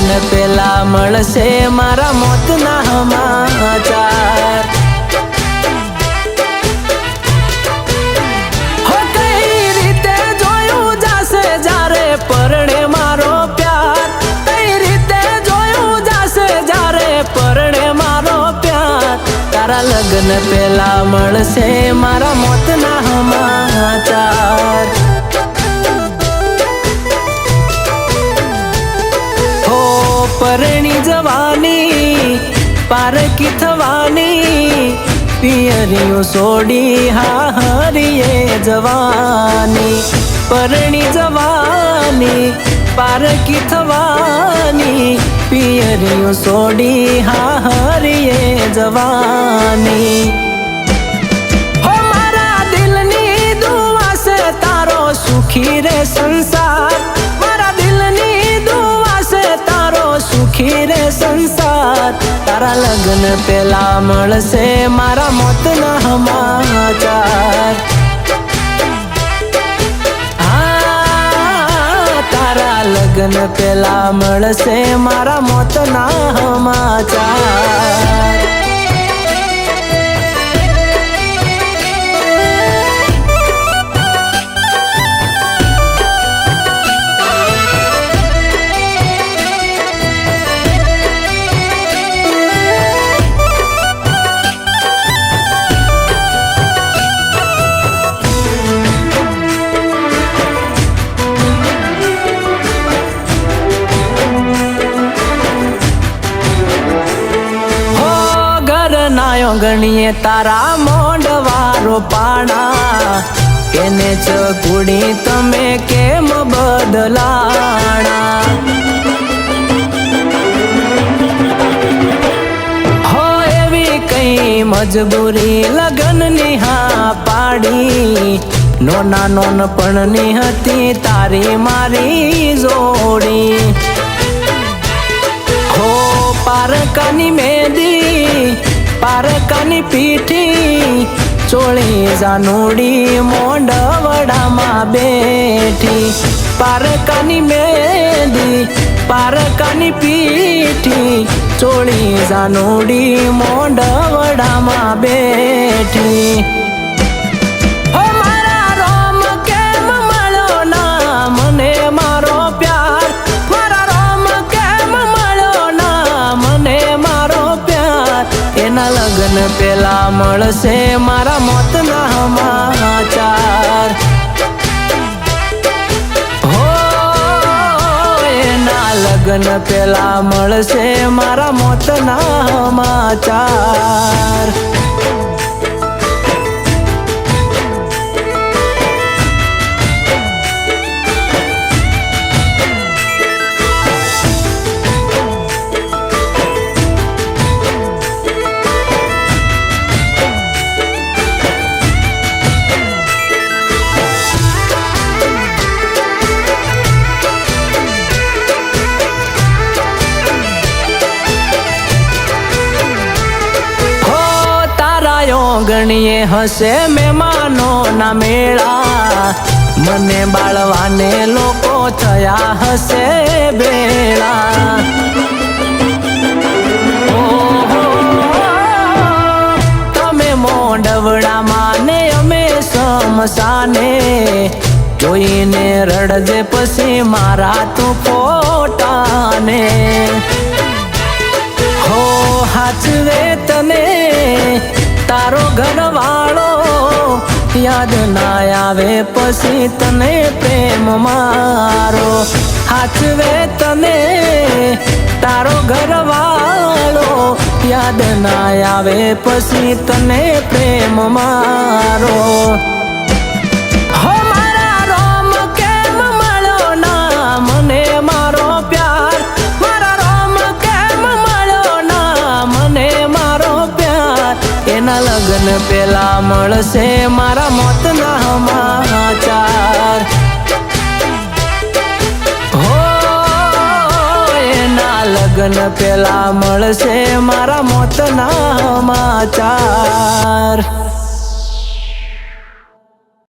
લગ્ન પેલા મળશે મારા મોતના સમાચાર। હો કઈ રીતે જોયું જાશે જ્યારે પરણે મારો પ્યાર, કઈ રીતે જોયું જાશે જ્યારે પરણે મારો પ્યાર। તારા લગ્ન પેલા મળશે મારા મોતના સમાચાર। પરણી જવાની પારકી થવાની, પિયરીઓ સોડી હારીએ જવાની। પરણી જવાની પારકી થવાની, પિયરીઓ સોડી હારીએ જવાની। હો મારા દિલની દુઆ છે તારો સુખી રે સંસાર, મારા દિલની દુઆ છે તારો સુખી રે સંસાર। તારા લગ્ન પેલા મળશે મારા મોતના સમાચાર। તારા લગ્ન પેલા મળશે મારા મોતના સમાચાર। ગણીએ તારા મોંડવારો પાણા, એને ચકુડી તમે કેમ બદલાણા। હો એવી કઈ મજબૂરી લગનની હા પાડી, નોના નોનપણની હતી તારી મારી જોડી। હો પારકાની મેદી પારકાની પીઠી, ચોળી જાનુડી મોંડવડામાં બેઠી। પારકાની મેદી પારકાની પીઠી, ચોળી જાનુડી મોંડવડામાં બેઠી। હો મારા રોમ કેમ મળ્યો ના મને મારો પ્યાર, મારા રોમ કેમ મળ્યો ના મને મારો પ્યાર। એના લગ્ન પેલા મળશે મારા મોતના સમાચાર। હો એના લગ્ન પેલા મળશે મારા મોતના સમાચાર। ગણીએ હશે મહેમાનો ના મેળા, મને બાળવાને લોકો થયા હશે બેળા। તમે મોંડવડામાં ને અમે સમસાને, જોઈને રડજે પછી મારા તું ફોટાને। હો હાચવે તને તારો ઘરવાળો, યાદ ના આવે પછી તને પ્રેમ મારો। હાચવે તને તારો ઘરવાળો, યાદ ના આવે પછી તને પ્રેમ મારો। હો મારા રોમ કેમ મળ્યો ના મને મારો પ્યાર, મારા રોમ કેમ મળ્યો ના મને મારો પ્યાર। એના લગ્ન પેલા મળશે મારા મોતના સમાચાર। હો એના લગ્ન પેલા મળશે મારા મોતના સમાચાર।